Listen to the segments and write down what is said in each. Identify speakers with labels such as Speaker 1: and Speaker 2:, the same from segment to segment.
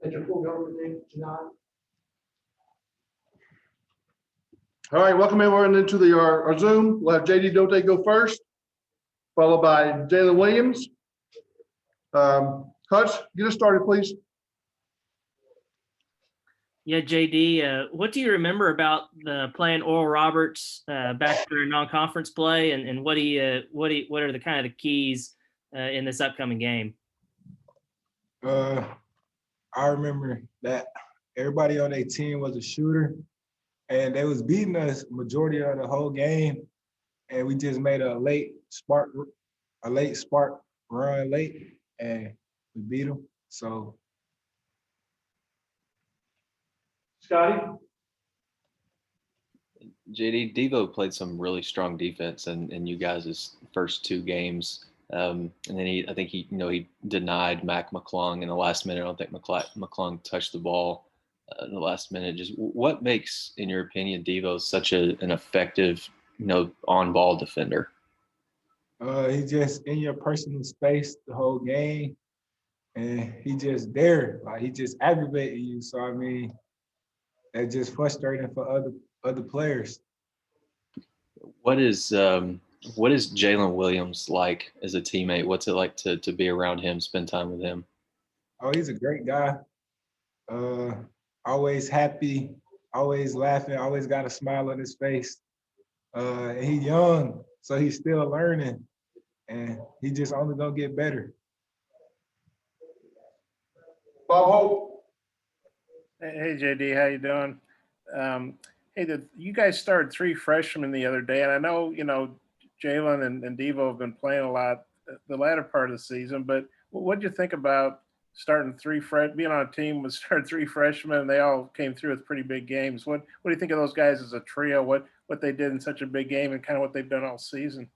Speaker 1: State your full government name, Janai.
Speaker 2: All right, welcome everyone into our Zoom. We'll have JD Notae go first, followed by Jalen Williams. Hutch, get us started, please.
Speaker 3: Yeah, JD, what do you remember about playing Oral Roberts back during non-conference play, and what are the kind of the keys in this upcoming game?
Speaker 4: I remember that everybody on their team was a shooter, and they was beating us majority of the whole game, and we just made a late spark run late, and we beat them. So.
Speaker 1: Scotty.
Speaker 5: JD, Devo played some really strong defense in you guys' first two games. And then I think he denied Mac McClung in the last minute. I don't think McClung touched the ball in the last minute. Just what makes, in your opinion, Devo such an effective, on-ball defender?
Speaker 4: He's just in your personal space the whole game, and he just there. Like, he just aggravating you. So, I mean, that's just frustrating for other players.
Speaker 5: What is Jalen Williams like as a teammate? What's it like to be around him, spend time with him?
Speaker 4: Oh, he's a great guy. Always happy, always laughing, always got a smile on his face. And he's young, so he's still learning, and he just only gonna get better.
Speaker 2: Bob Hope.
Speaker 6: Hey, JD, how you doing? Hey, you guys started 3 freshmen the other day, and I know, Jalen and Devo have been playing a lot the latter part of the season, but what did you think about starting being on a team with 3 freshmen, and they all came through with pretty big games? What do you think of those guys as a trio? What they did in such a big game, and kind of what they've done all season?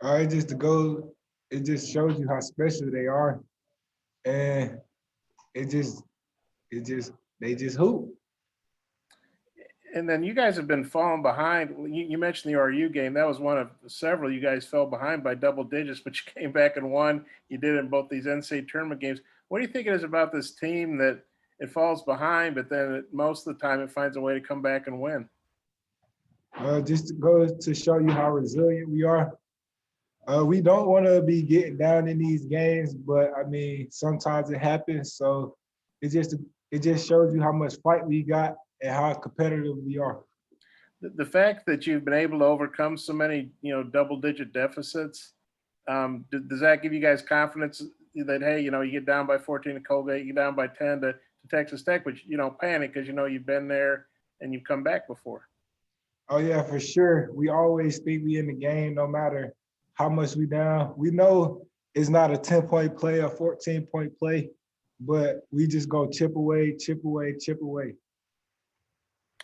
Speaker 4: It just shows you how special they are, and they just hoop.
Speaker 6: And then you guys have been falling behind. You mentioned the ORU game. That was one of several. You guys fell behind by double digits, but you came back and won. You did it in both these NCAA tournament games. What do you think it is about this team that it falls behind, but then most of the time it finds a way to come back and win?
Speaker 4: Just goes to show you how resilient we are. We don't want to be getting down in these games, but I mean, sometimes it happens. So it just shows you how much fight we got and how competitive we are.
Speaker 6: The fact that you've been able to overcome so many, double-digit deficits, does that give you guys confidence that, hey, you get down by 14 to Colgate, you get down by 10 to Texas Tech, but you don't panic because you've been there and you've come back before?
Speaker 4: Oh yeah, for sure. We always think we in the game no matter how much we down. We know it's not a 10-point play, a 14-point play, but we just go chip away, chip away, chip away.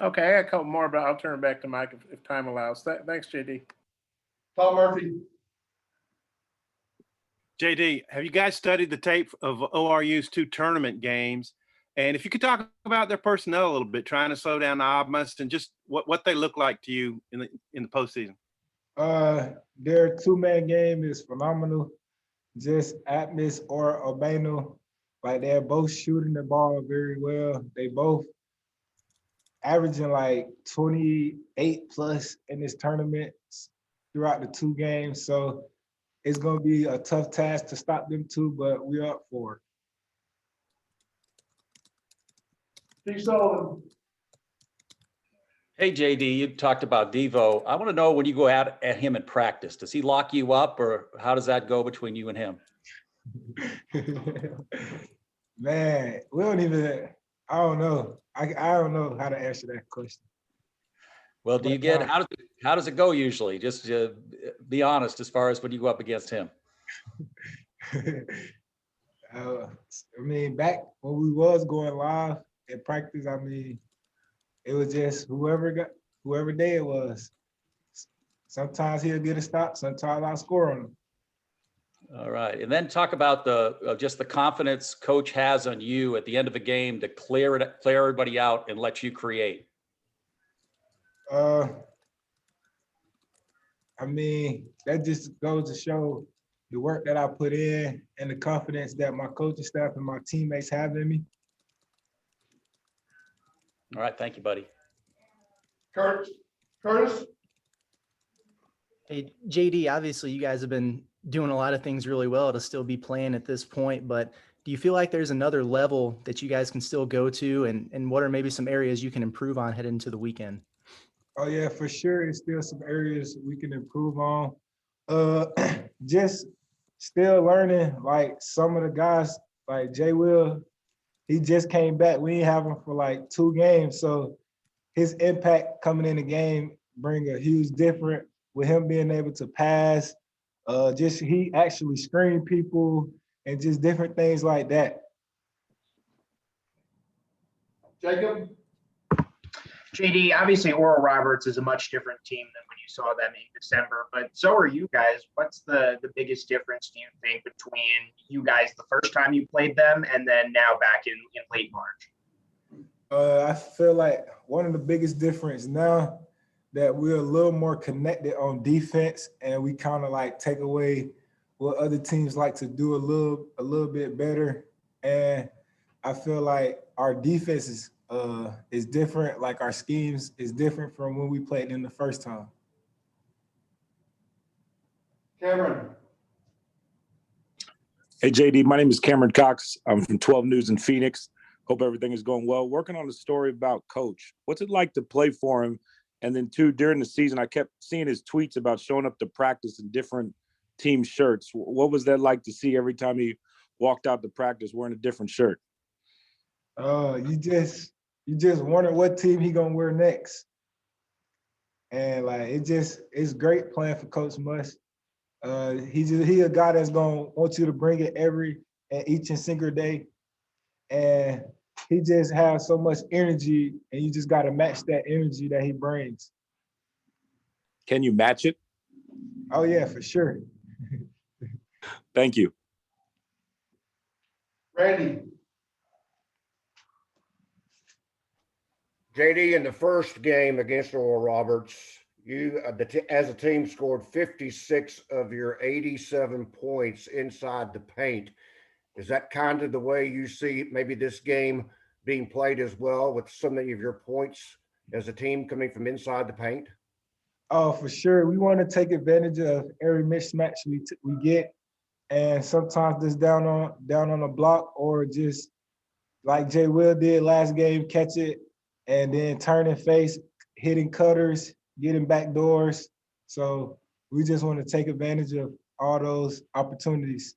Speaker 6: Okay, I got a couple more, but I'll turn it back to Mike if time allows. Thanks, JD.
Speaker 2: Tom Murphy.
Speaker 7: JD, have you guys studied the tape of ORU's 2 tournament games? And if you could talk about their personnel a little bit, trying to slow down the Obmas and just what they look like to you in the postseason.
Speaker 4: Their 2-man game is phenomenal. Just Atmos or Obano, like they're both shooting the ball very well. They both averaging like 28 plus in this tournament throughout the 2 games. So it's going to be a tough task to stop them too, but we're up for it.
Speaker 1: Steve Sullivan.
Speaker 8: Hey, JD, you talked about Devo. I want to know, when you go out at him in practice, does he lock you up, or how does that go between you and him?
Speaker 4: Man, I don't know. I don't know how to answer that question.
Speaker 8: Well, how does it go usually? Just be honest as far as when you go up against him.
Speaker 4: I mean, back when we was going live at practice, I mean, it was just whoever day it was. Sometimes he'll get a stop, sometimes I'll score on him.
Speaker 8: All right, and then talk about just the confidence coach has on you at the end of a game to clear everybody out and let you create.
Speaker 4: I mean, that just goes to show the work that I put in and the confidence that my coaching staff and my teammates have in me.
Speaker 8: All right, thank you, buddy.
Speaker 2: Curtis?
Speaker 9: Hey, JD, obviously you guys have been doing a lot of things really well to still be playing at this point, but do you feel like there's another level that you guys can still go to, and what are maybe some areas you can improve on heading into the weekend?
Speaker 4: Oh yeah, for sure. There's still some areas we can improve on. Just still learning, like some of the guys, like Jay Will, he just came back. We didn't have him for like 2 games. So his impact coming in the game bring a huge difference with him being able to pass. Just he actually screened people and just different things like that.
Speaker 2: Jacob?
Speaker 10: JD, obviously Oral Roberts is a much different team than when you saw them in December, but so are you guys. What's the biggest difference, do you think, between you guys the first time you played them and then now back in late March?
Speaker 4: I feel like one of the biggest difference now that we're a little more connected on defense, and we kind of like take away what other teams like to do a little bit better. And I feel like our defense is different. Like our schemes is different from when we played them the first time.
Speaker 2: Cameron?
Speaker 11: Hey, JD, my name is Cameron Cox. I'm from 12 News in Phoenix. Hope everything is going well. Working on a story about Coach. What's it like to play for him? And then 2, during the season, I kept seeing his tweets about showing up to practice in different team shirts. What was that like to see every time he walked out to practice wearing a different shirt?
Speaker 4: You just wonder what team he gonna wear next. And like it's great playing for Coach Muss. He a guy that's gonna want you to bring it each and single day. And he just has so much energy, and you just gotta match that energy that he brings.
Speaker 11: Can you match it?
Speaker 4: Oh yeah, for sure.
Speaker 11: Thank you.
Speaker 2: Randy?
Speaker 12: JD, in the first game against Oral Roberts, you as a team scored 56 of your 87 points inside the paint. Is that kind of the way you see maybe this game being played as well, with so many of your points as a team coming from inside the paint?
Speaker 4: Oh, for sure. We want to take advantage of every mismatch we get, and sometimes just down on the block, or just like Jay Will did last game, catch it and then turn and face, hitting cutters, getting back doors. So we just want to take advantage of all those opportunities.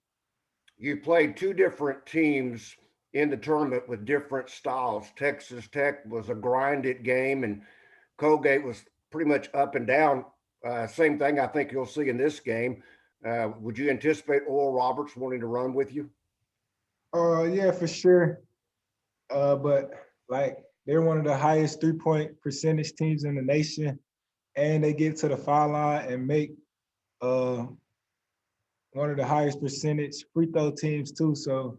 Speaker 12: You played 2 different teams in the tournament with different styles. Texas Tech was a grinded game, and Colgate was pretty much up and down. Same thing I think you'll see in this game. Would you anticipate Oral Roberts wanting to run with you?
Speaker 4: Yeah, for sure. But like they're one of the highest 3-point percentage teams in the nation, and they get to the foul line and make one of the highest percentage free throw teams too. So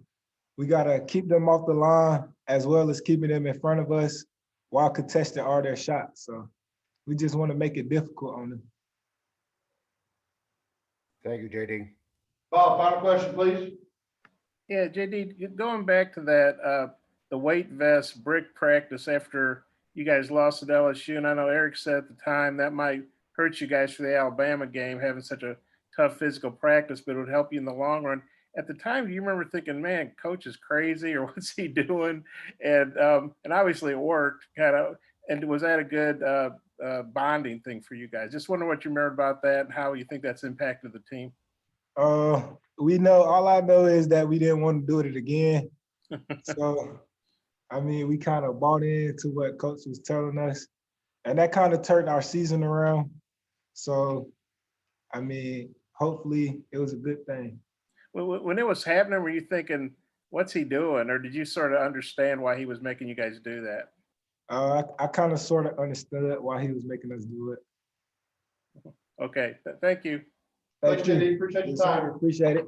Speaker 4: we gotta keep them off the line as well as keeping them in front of us while contesting all their shots. So we just want to make it difficult on them.
Speaker 12: Thank you, JD.
Speaker 2: Bob, final question, please.
Speaker 6: Yeah, JD, going back to that, the weight vest brick practice after you guys lost at LSU, and I know Eric said at the time that might hurt you guys for the Alabama game, having such a tough physical practice, but it would help you in the long run. At the time, do you remember thinking, man, coach is crazy, or what's he doing? And obviously it worked kind of, and was that a good bonding thing for you guys? Just wonder what you remember about that and how you think that's impacted the team.
Speaker 4: All I know is that we didn't want to do it again. So, I mean, we kind of bought into what coach was telling us, and that kind of turned our season around. So, I mean, hopefully it was a good thing.
Speaker 6: When it was happening, were you thinking, what's he doing? Or did you sort of understand why he was making you guys do that?
Speaker 4: I kind of sort of understood why he was making us do it.
Speaker 6: Okay, thank you.
Speaker 2: Thanks, JD. Appreciate your time.
Speaker 4: Appreciate it.